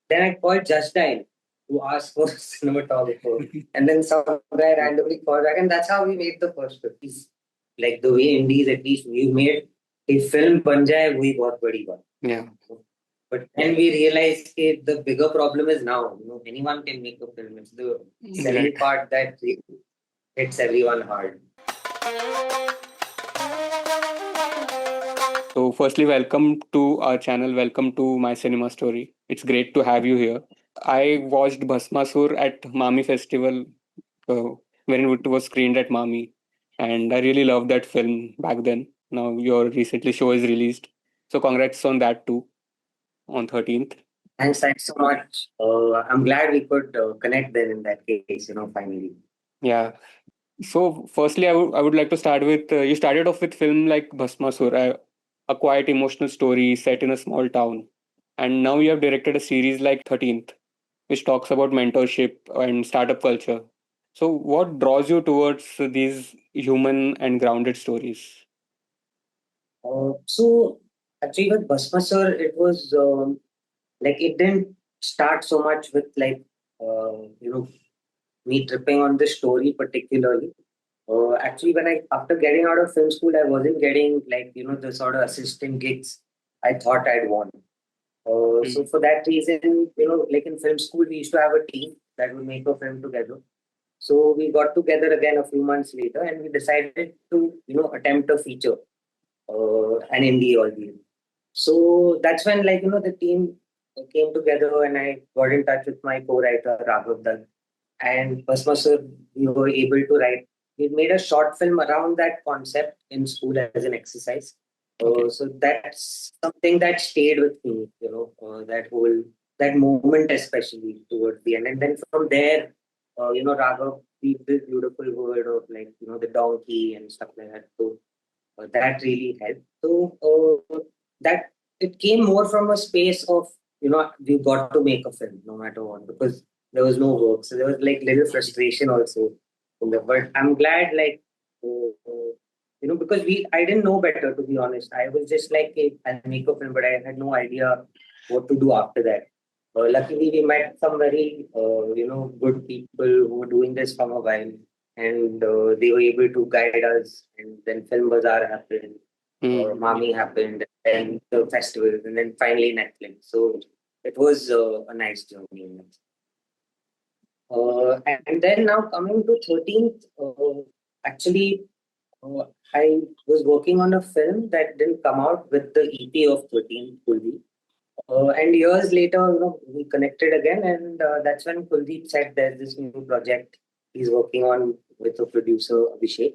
Then I called Just Dial to ask for a cinematographer. And then some guy randomly called back. And that's how we made the first film. Like the way Indies, at least we made a film ban jaye, wohi bahut badi baat. Yeah. But then we realized that the bigger problem is now, anyone can make a film. It's the selling Right. part that hits everyone hard. So, firstly, welcome to our channel. Welcome to my cinema story. It's great to have you here. I watched Bhasmasur at Mami Festival uh, when it was screened at Mami, and I really loved that film back then. Now your recently show is released, so congrats on that too on 13th. Thanks so much. I'm glad we could connect then in that case, finally. Yeah. So, firstly, I would like to start with you started off with film like Bhasmasur, a quiet emotional story set in a small town, and now you have directed a series like 13th, which talks about mentorship and startup culture. So, what draws you towards these human and grounded stories? So actually with Bhasmasur, it was like it didn't start so much with like me tripping on the story particularly. Actually, when I after getting out of film school, I wasn't getting like the sort of assistant gigs I thought I'd want. So Mm. for that reason, like in film school, we used to have a team that would make a film together. So we got together again a few months later, and we decided to attempt a feature, an indie albeit. So that's when the team came together, and I got in touch with my co-writer Raghav Dutt, and Bhasmasur, we were able to write. We made a short film around that concept in school as an exercise. Okay. So that's something that stayed with me, that moment especially towards the end, and then from there, Raghav weaved this beautiful word of like the donkey and stuff like that. So that really helped. So that it came more from a space of we got to make a film no matter what because there was no work, so there was like little frustration also. But I'm glad because we I didn't know better to be honest. I was just like hey, I'll make a film, but I had no idea what to do after that. Luckily, we met some very good people who were doing this from a while and they were able to guide us. And then Film Bazaar happened, Mm. Mami happened, and the festivals, and then finally Netflix. So it was a nice journey. And then now coming to 13th, actually, uh, I was working on a film that didn't come out with the EP of 13th fully. And years later, we connected again, and that's when Kuldeep said there's this new project he's working on with the producer Abhishek,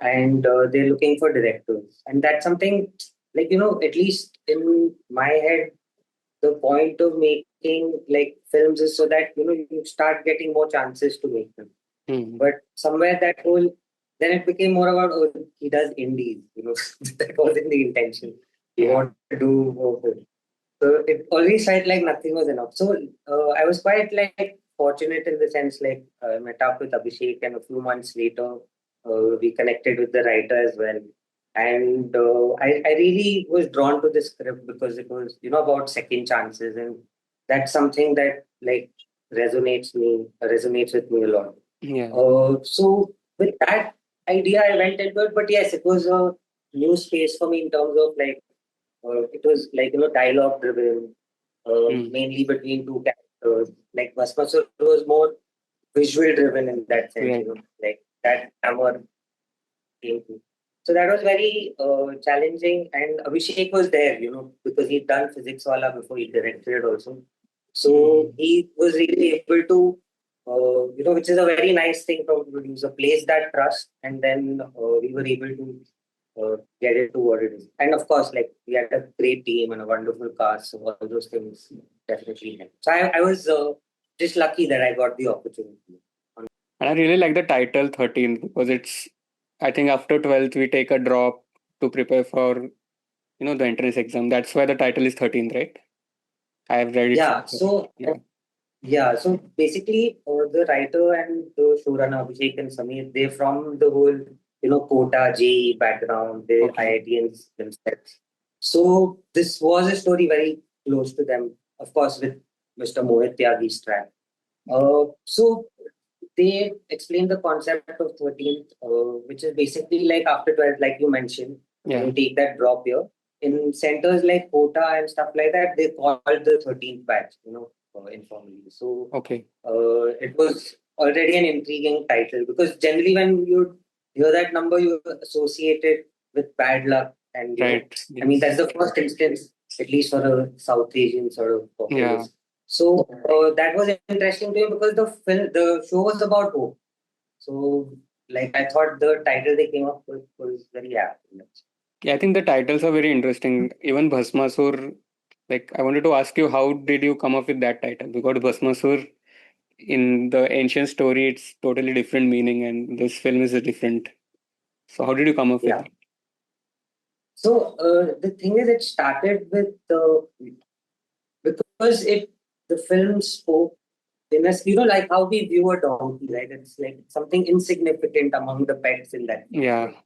and they're looking for directors. And that's something like at least in my head, the point of making like films is so that you start getting more chances to make them. Mm. But somewhere that whole then it became more about oh he does indies, that wasn't the intention. He Yeah. wanted to do more films. So it always felt like nothing was enough. So I was quite like fortunate in the sense like I met up with Abhishek and a few months later we connected with the writer as well. And I really was drawn to the script because it was about second chances and that's something that like resonates with me a lot. Yeah. So with that idea I went into it, but yes, it was a new space for me in terms of like it was like dialogue driven, Mm. mainly between two characters. Like Bhasmasur was more visual driven in that sense, Right. like that hammer came to. So that was very challenging, and Abhishek was there, because he'd done Physics Wala before he directed also. So Mm. he was really able to, which is a very nice thing from a producer, place that trust, and then we were able to get it to what it is. And of course, like we had a great team and a wonderful cast, so all those things definitely helped. So I was just lucky that I got the opportunity. And I really like the title 13th because it's, I think after 12th, we take a drop to prepare for, the entrance exam. That's why the title is 13th, right? I have read it Yeah, somewhere. so Yeah. so basically, the writer and the showrunner Abhishek and Samir, they're from the whole Kota JEE background. They're Okay. IITians themselves. So this was a story very close to them. Of course, with Mr. Mohit Tyagi's track. So they explain the concept of 13th, which is basically like after 12, like you mentioned, when Yeah. you take that drop year. In centers like Kota and stuff like that, they call it the 13th batch, informally. So Okay. it was already an intriguing title because generally when you hear that number, you associate it with bad luck. And, Right. I mean, Yes. that's the first instance, at least for a South Asian sort of Yeah. populace. So that was interesting to me because the show was about hope. So, like, I thought the title they came up with was very apt. Yeah, I think the titles are very interesting. Even Bhasmasur, like I wanted to ask you, how did you come up with that title? Because Bhasmasur in the ancient story, it's totally different meaning, and this film is a different. So how did you come up with Yeah. that? So the thing is, it started with because the film spoke in us, like how we view a donkey, right? It's like something insignificant among the pets in that case, Yeah. right?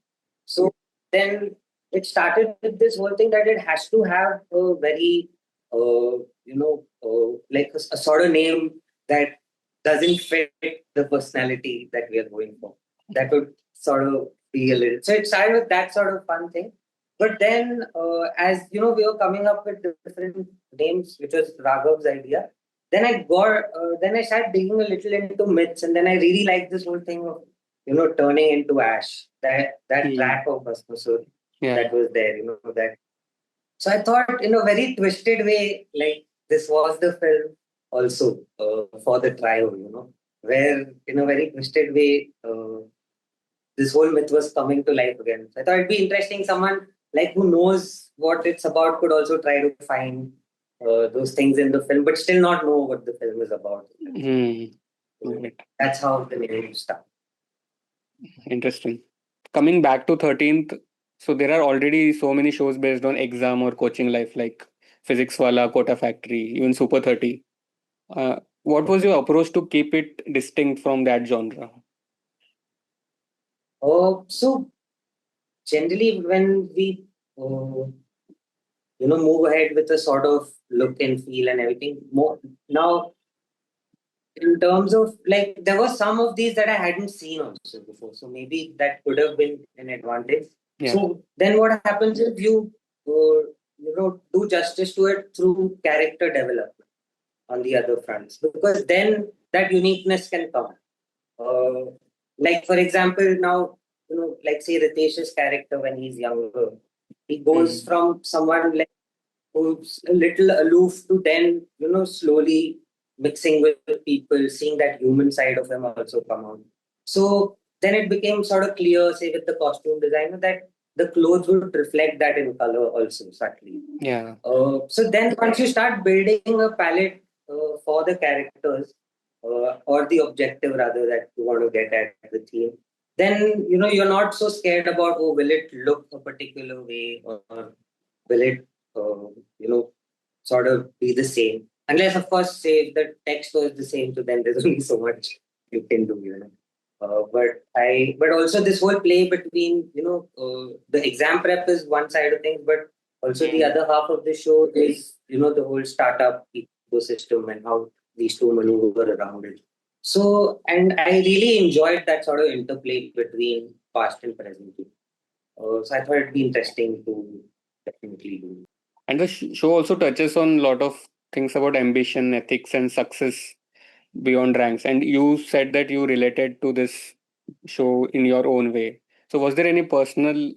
So then it started with this whole thing that it has to have a very, like a sort of name that doesn't fit the personality that we are going for. That would sort of be a little. So it started with that sort of fun thing. But then, as we were coming up with different names, which was Raghav's idea. Then I started digging a little into myths, and then I really liked this whole thing of turning into ash. That Hmm. track of Bhasmasur Yeah. that was there, that. So I thought, in a very twisted way, like this was the film also for the trio, where in a very twisted way, this whole myth was coming to life again. So I thought it'd be interesting. Someone like who knows what it's about could also try to find those things in the film, but still not know what the film is about. Hmm. So Right. that's how the name started. Interesting. Coming back to 13th, so there are already so many shows based on exam or coaching life, like Physics Wala, Kota Factory, even Super 30. What was your approach to keep it distinct from that genre? So generally, when we move ahead with a sort of look and feel and everything, more now in terms of like there were some of these that I hadn't seen also before, so maybe that could have been an advantage. Yeah. So then what happens is you do justice to it through character development on the other fronts, because then that uniqueness can come. uh, like for example, now like say Ritesh's character when he's younger, he goes Hmm. from someone like who's a little aloof to then, slowly mixing with people, seeing that human side of him also come out. So then it became sort of clear, say, with the costume designer, that the clothes would reflect that in color also subtly. Yeah. So then once you start building a palette for the characters, or the objective rather that you want to get at the theme, then you're not so scared about, oh, will it look a particular way, or will it uh, you know sort of be the same, unless of course say if the text was the same, so then there's only so much you can do. But also this whole play between the exam prep is one side of things, but also the Hmm. other half of the show is the whole startup ecosystem and how these two maneuver around it. So, and I really enjoyed that sort of interplay between past and present. So I thought it'd be interesting to definitely do. And the show also touches on a lot of things about ambition, ethics, and success beyond ranks. And you said that you related to this show in your own way. So, was there any personal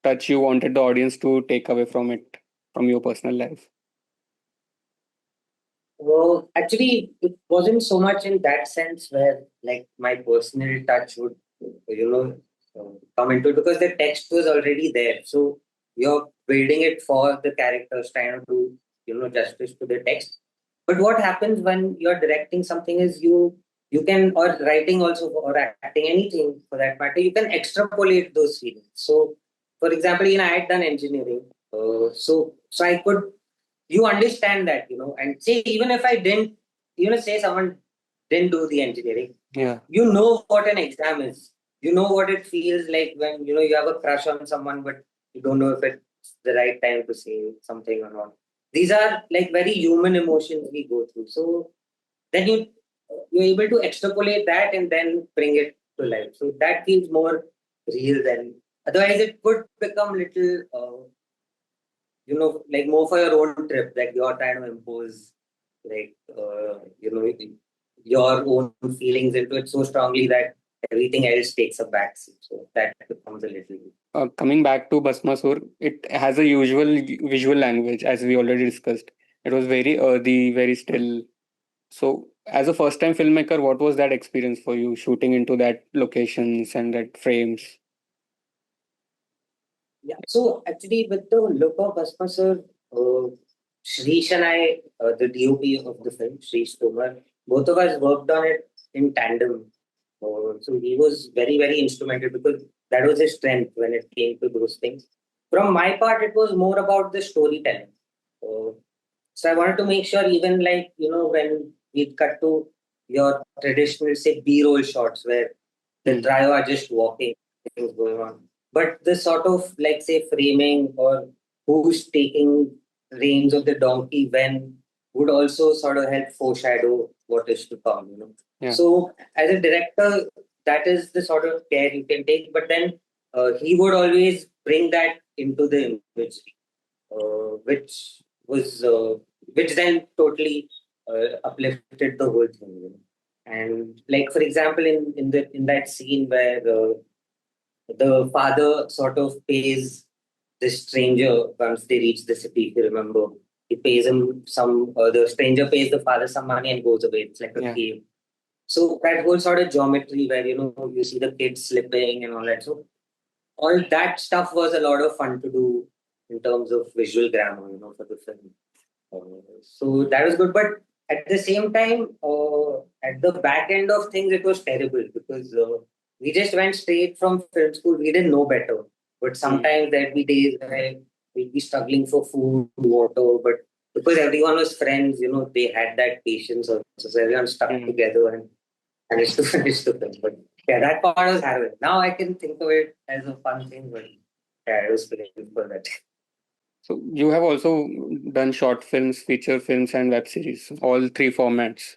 touch you wanted the audience to take away from it, from your personal life? Well, actually, it wasn't so much in that sense where like my personal touch would, come into it, because the text was already there. So you're building it for the characters, trying to do, justice to the text. But what happens when you're directing something is you can, or writing also, or acting, anything for that matter, you can extrapolate those feelings. So, for example, I had done engineering, so I could, you understand that, and say even if I didn't, say someone didn't do the engineering, Yeah. you know what an exam is. You know what it feels like when you have a crush on someone, but you don't know if it's the right time to say something or not. these are like very human emotions we go through. So then you're able to extrapolate that and then bring it to life. So that feels more real than otherwise it could become little like more for your own trip, like you're trying to impose like your own feelings into it so strongly that everything else takes a backseat. So that becomes a little. Coming back to Bhasmasur, it has a usual visual language, as we already discussed. It was very earthy, very still. So, as a first time filmmaker, what was that experience for you shooting into that locations and that frames? Yeah. So actually, with the look of Bhasmasur, Shrish and I, the DOP of the film, Shrish Tomar, both of us worked on it in tandem. So he was very, very instrumental because that was his strength when it came to those things. From my part, it was more about the storytelling. Uh, so I wanted to make sure, even like, when we cut to your traditional, say, B-roll shots where the Hmm. trio are just walking, things going on. But the sort of, like, say, framing or who's taking reins of the donkey when would also sort of help foreshadow what is to come. Yeah. So, as a director, that is the sort of care you can take. But then he would always bring that into the imagery, which was which then totally uplifted the whole thing. And like for example, in that scene where the father sort of pays this stranger once they reach the city, if you remember. He pays him some, the stranger pays the father some money and goes away. It's like a Yeah. cave. So that whole sort of geometry where, you see the kids slipping and all that. So all that stuff was a lot of fun to do in terms of visual grammar, for the film. So that was good. But at the same time, at the back end of things, it was terrible because we just went straight from film school. We didn't know better. But Hmm. sometimes there'd be days where we'd be struggling for food, water. But because everyone was friends, they had that patience also. So everyone stuck Hmm. together and managed to finish the film. But yeah, that part was harrowing. Now I can think of it as a fun thing, but yeah, it was painful for that. So, you have also done short films, feature films, and web series, all three formats.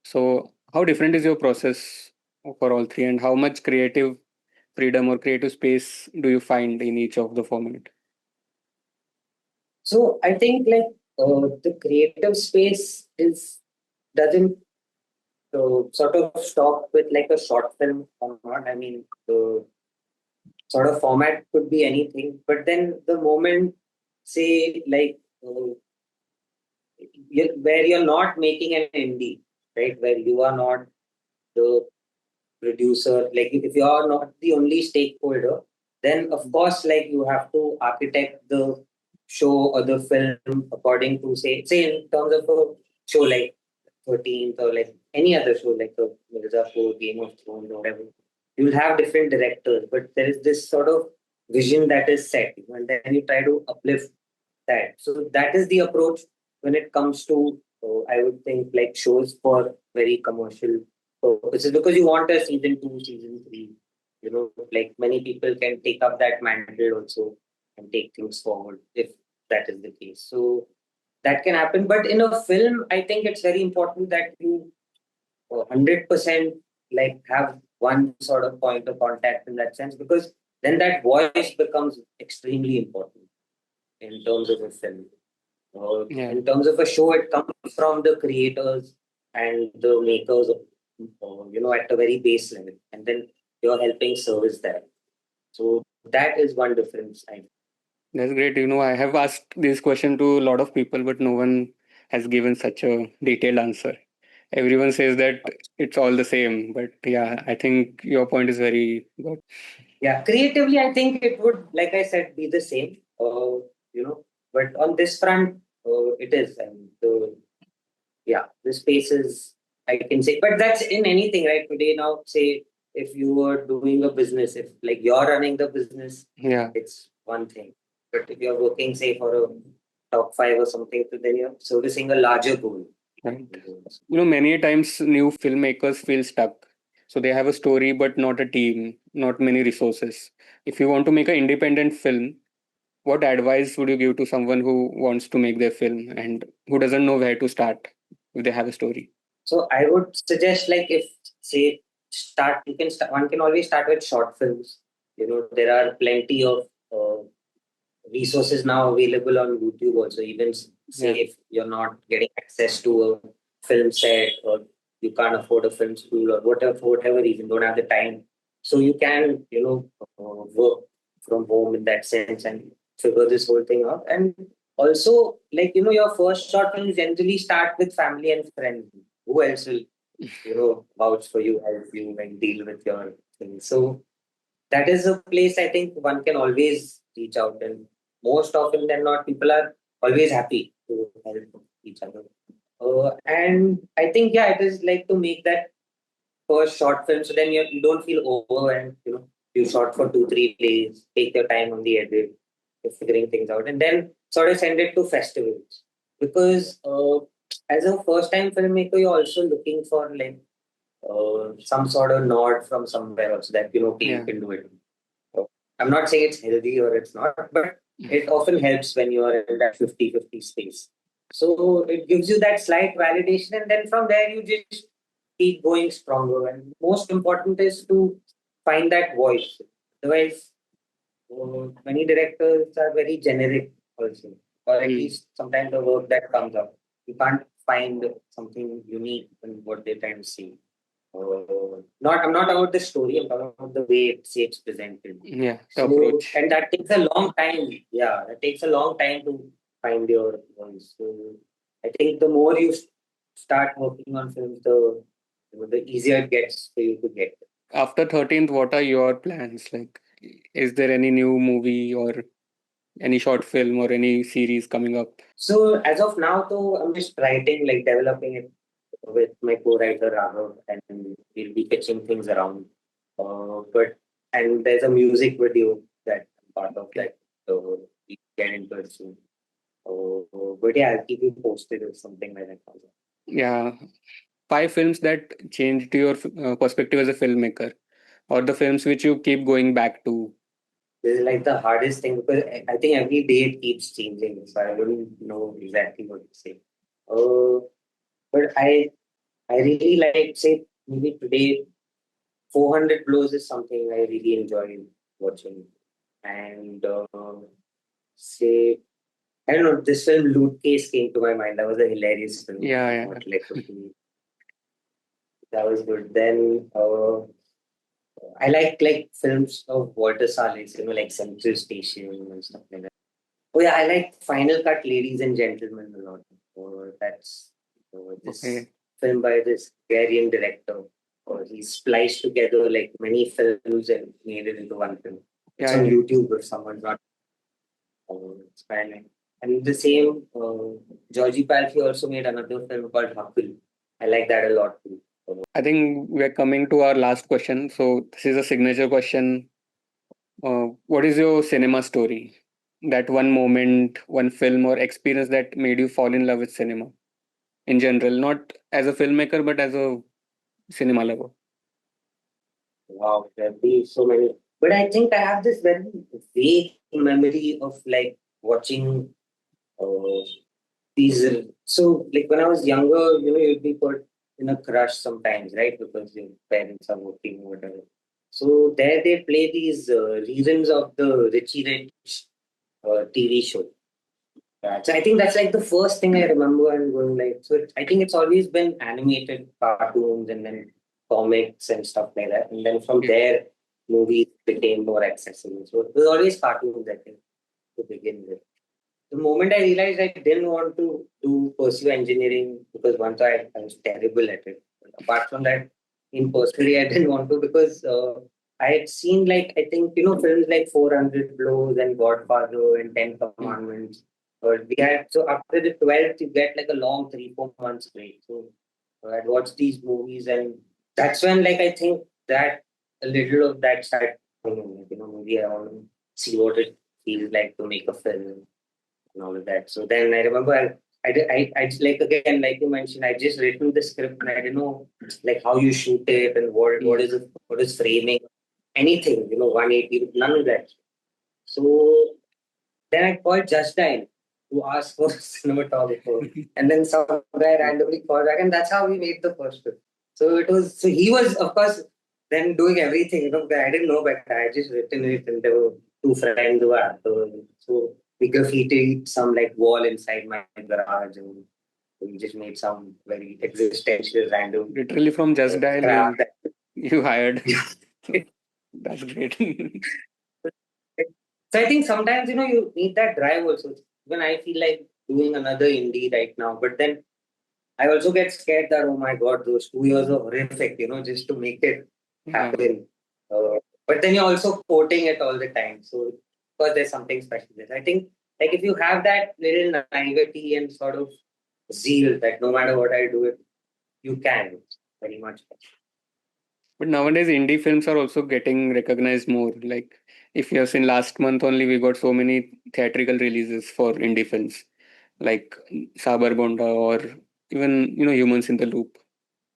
So, how different is your process for all three, and how much creative freedom or creative space do you find in each of the format? So I think like the creative space is doesn't sort of stop with like a short film or not. I mean, the sort of format could be anything, but then the moment, say, like where you're not making an indie, right? Where you are not the producer, like if you are not the only stakeholder, then of course, like you have to architect the show or the film according to say in terms of a show like 13th or like any other show like the Mirzapur, Game of Thrones, or whatever. You will have different directors, but there is this sort of vision that is set, and then you try to uplift that. So that is the approach when it comes to, I would think, like shows for very commercial purposes because you want a season two, season three. Like many people can take up that mantle also and take things forward if that is the case. So that can happen. But in a film, I think it's very important that you 100% like have one sort of point of contact in that sense because then that voice becomes extremely important in terms of a film. Yeah. In terms of a show, it comes from the creators and the makers, at a very base level, and then you're helping service that. So that is one difference. That's great. I have asked this question to a lot of people, but no one has given such a detailed answer. Everyone says that it's all the same, but yeah, I think your point is very good. Yeah, creatively, I think it would, like I said, be the same. But on this front, it is, and the space is, I can say, but that's in anything, right? Today, now, say, if you were doing a business, if like you're running the business, Yeah. it's one thing. But if you're working, say, for a top five or something, so then you're servicing a larger goal. Right. Many times new filmmakers feel stuck. So they have a story, but not a team, not many resources. If you want to make an independent film, what advice would you give to someone who wants to make their film and who doesn't know where to start if they have a story? So I would suggest, like, if say start, you can start. One can always start with short films. There are plenty of resources now available on YouTube also. Even say Yeah. if you're not getting access to a film set, or you can't afford a film school, or whatever, for whatever reason, don't have the time. So you can, work from home in that sense and figure this whole thing out. And also, like, your first short film generally start with family and friends. Who else will, vouch for you, help you, and deal with your things? So that is a place I think one can always reach out, and most often than not, people are always happy to help each other. And I think, yeah, it is like to make that first short film, so then you don't feel overwhelmed. You shot for 2 3 days, take your time on the edit, you're figuring things out, and then sort of send it to festivals, because as a first time filmmaker, you're also looking for, like, some sort of nod from somewhere else that, okay, you Yeah. can do it. So, I'm not saying it's healthy or it's not, but it often helps when you are in that 50-50 space. So it gives you that slight validation, and then from there, you just keep going stronger. And most important is to find that voice. Otherwise, many directors are very generic also, or at Mm. least sometimes the work that comes up, you can't find something unique in what they're trying to say. I'm not about the story, I'm talking about the way it's presented. Yeah, the So, approach. and that takes a long time. Yeah, that takes a long time to find your voice. So, I think the more you start working on films, the easier it gets for you to get. After 13th, what are your plans? Like, is there any new movie or any short film or any series coming up? So, as of now, though, I'm just writing, like developing it with my co-writer Raghav, and we'll be pitching things around. But and there's a music video that I'm part of Okay. that, so we get into it soon. But yeah, I'll keep you posted if something like that comes up. Yeah, 5 films that changed your perspective as a filmmaker, or the films which you keep going back to. This is like the hardest thing, because I think every day it keeps changing, so I wouldn't know exactly what to say. Uh, but I really like, say, maybe today 400 Blows is something I really enjoy watching. And say, I don't know, this film Loot Case came to my mind. That was a hilarious film. Yeah, yeah. What led to me. That was good. Then I like films of Walter Salles, like Central Station and stuff like that. Oh yeah, I like Final Cut, Ladies and Gentlemen, a lot. That's this Okay. film by this Hungarian director. He spliced together like many films and made it into one film. It's Yeah, on yeah. YouTube if someone's not. It's fine. And the same, Georgie Palfi also made another film called Huckle. I like that a lot too. I think we're coming to our last question. So this is a signature question. What is your cinema story? That one moment, one film or experience that made you fall in love with cinema in general, not as a filmmaker, but as a cinema lover. Wow, there'll be so many. But I think I have this very vague memory of like watching uh, these. So, like when I was younger, you'd be put in a crush sometimes, right? Because your parents are working or whatever. So there they play these reruns of the Richie Rich TV show. So I think that's like the first thing I remember and going like. So I think it's always been animated cartoons and then comics and stuff like that. And then from Yeah. there, movies became more accessible. So it was always cartoons, I think, to begin with. The moment I realized I didn't want to pursue engineering, because once I was terrible at it. But apart from that, in personally, I didn't want to, because I had seen, like, I think, films like 400 Blows and Godfather and Ten Mm. Commandments. But we had, so after the 12th, you get like a long 3 4 months break. So I'd watch these movies, and that's when, like, I think that a little of that started coming in. Like, maybe I want to see what it feels like to make a film and all of that. So then I remember I just, like, again, like you mentioned, I just written the script and I didn't know like how you shoot it and what Mm. is it, what is framing, anything, 180, none of that. So Then I called Just Dial to ask for a cinematographer. And then some guy randomly called back, and that's how we made the first film. So he was, of course, then doing everything. I didn't know back then. I just written it, and there were two friends who were actors. So we graffitied some like wall inside my garage, and we just made some very existential random Literally from Just Dial, crap. you hired. That's great. So I think sometimes you need that drive also. When I feel like doing another indie right now, but then I also get scared that, oh my God, those 2 years are horrific, just to make it Yeah. happen. Uh, but then you're also quoting it all the time. So, of course, there's something special there. I think, like, if you have that little naivety and sort of zeal that no matter what I do, you can very much. But nowadays, indie films are also getting recognized more. Like, if you have seen last month only, we got so many theatrical releases for indie films, like Sabar Bonda or even Humans in the Loop.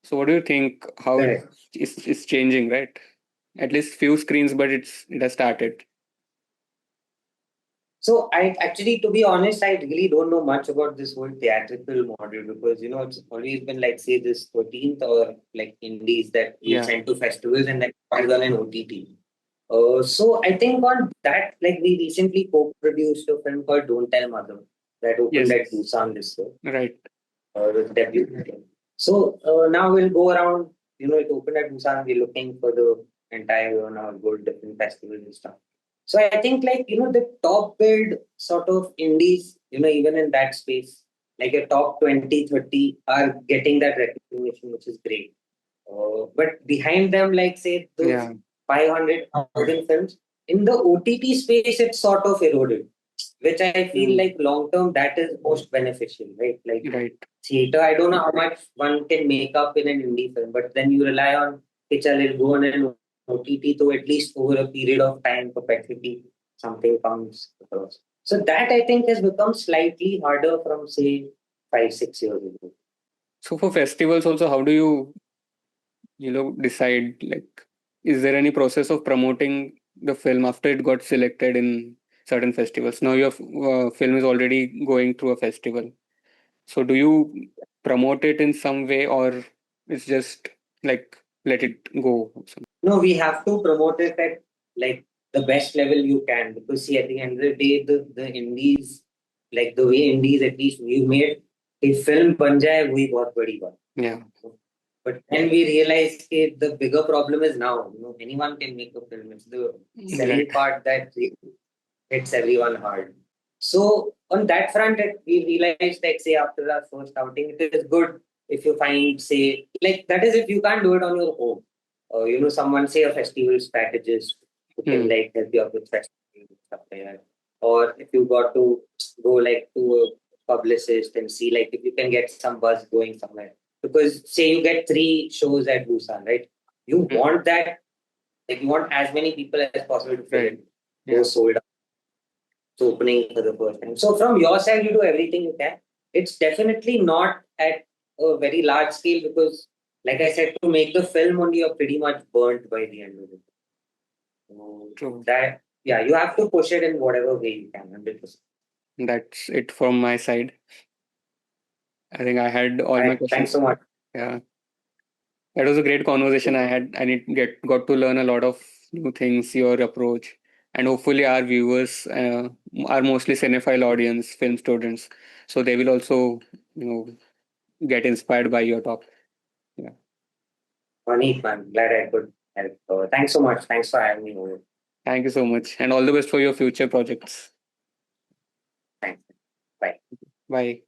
So, what do you think? How Correct. it's changing, right? At least few screens, but it has started. So I actually, to be honest, I really don't know much about this whole theatrical model because it's always been like say this 13th or like indies that we Yeah. send to festivals and then filed on an OTT. So I think on that, like we recently co-produced a film called Don't Tell Mother that opened Yes. at Busan this year. Right. With debut. So now we'll go around. It opened at Busan. We're looking for the entire year now, go to different festivals and stuff. So I think like the top build sort of indies, even in that space, like your top 20, 30 are getting that recognition, which is great. But behind them, like say those Yeah. 500,000 films in the OTT space, it's sort of eroded, which I feel like long term that is most beneficial, right? Like Right. theater, I don't know how much one can make up in an indie film, but then you rely on which will go on an OTT, so at least over a period of time, perpetuity, something comes across. So that I think has become slightly harder from say 5, 6 years ago. So for festivals also, how do you decide, like, is there any process of promoting the film after it got selected in certain festivals? Now your film is already going through a festival. So do you promote it in some way, or it's just like let it go? No, we have to promote it at like the best level you can because see at the end of the day the indies like the way indies at least we made a film ban jaye wohi bahut badi baat. Yeah. But then we realized that the bigger problem is now anyone can make a film. It's the selling Right. part that hits everyone hard. So on that front, we realized that say after our first outing, it is good if you find say like that is if you can't do it on your own. Someone say a festival strategist who can like help you out with festivals and stuff like that. Or if you got to go like to a publicist and see like if you can get some buzz going somewhere. Because say you get 3 shows at Busan, right? You want that, like you want as many people as possible to fill Right. it. Yeah. Those sold out opening for the first time. So from your side, you do everything you can. It's definitely not at a very large scale because, like I said, to make the film only, you're pretty much burnt by the end of it. So True. that yeah, you have to push it in whatever way you can. 100%. That's it from my side. I think I had all my Right. questions. Thanks so much. Yeah. That was a great conversation I had. Got to learn a lot of new things, your approach, and hopefully our viewers are mostly cinephile audience, film students, so they will also get inspired by your talk. Yeah, Neat, man. Glad I could help. Thanks so much. Thanks for having me over. thank you so much, and all the best for your future projects. Thanks. Bye. Bye.